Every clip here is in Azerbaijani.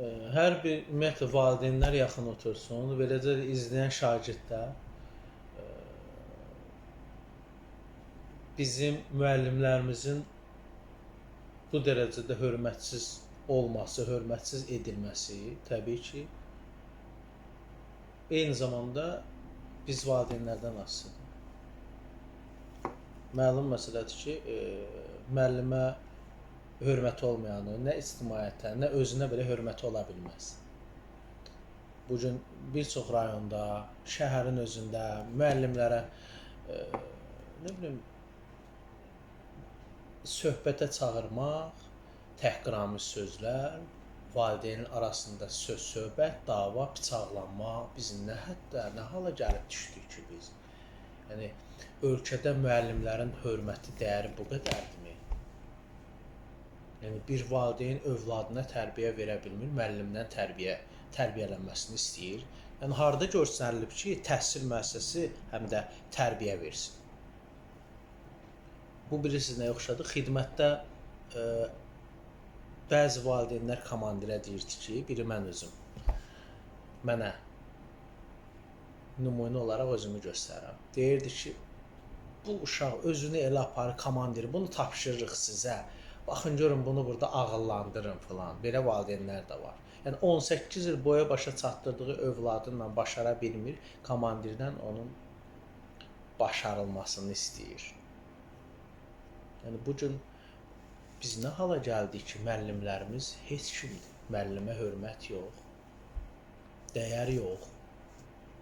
Hər bir ümumiyyətlə valideynlər yaxın otursun, beləcə də izləyən şagirdlər bizim müəllimlərimizin bu dərəcədə hörmətsiz olması, hörmətsiz edilməsi təbii ki, eyni zamanda biz valideynlərdən asılıdır. Məlum məsələdir ki, müəllimə hörməti olmayanı nə ictimaiyyətə, nə özünə belə hörməti ola bilməz. Bu gün bir çox rayonda, şəhərin özündə müəllimlərə nə bilim söhbətə çağırmaq, təhqiramiz sözlər, valideynin arasında söz-söhbət, dava, bıçaqlanma, biz nə həddə, nə hala gəlib düşdük ki biz. Yəni ölkədə müəllimlərin hörməti, dəyəri bu qədərdirmi? Yəni bir valideyn övladına tərbiyə verə bilmir, müəllimdən tərbiyələnməsini istəyir. Yəni harda göstərilib ki, təhsil müəssisəsi həm də tərbiyə versin. Bu bilirsiniz nəyə oxşadı? Xidmətdə bəzi valideynlər komandirə deyirdi ki, biri mən özüm, mənə nümunə olaraq özümü göstərirəm. Deyirdi ki, bu uşaq özünü elə aparır, komandir, bunu tapşırırıq sizə. Baxın, görün, bunu burada ağıllandırın filan. Belə valideynlər də var. Yəni 18 il boya başa çatdırdığı övladınla başara bilmir, komandirdən onun başarılmasını istəyir. Yəni bugün biz nə hala gəldik ki, müəllimlərimiz heç kimdir. Müəllimə hörmət yox, dəyər yox.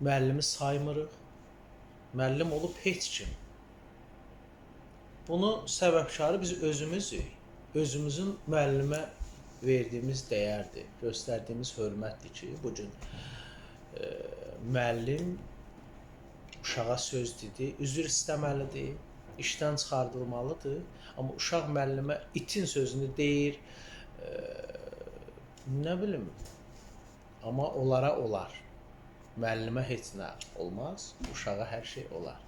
Müəllimi saymırıq. Müəllim olub heç kim. Bunu səbəbkarı biz özümüzük. Özümüzün müəllimə verdiyimiz dəyərdir, göstərdiyimiz hörmətdir ki, bugün müəllim uşağa söz dedi, üzr istəməlidir, işdən çıxardılmalıdır. Amma uşaq müəllimə itin sözünü deyir, nə bilim, amma onlara olar. Müəllimə heç nə olmaz, uşağa hər şey olar.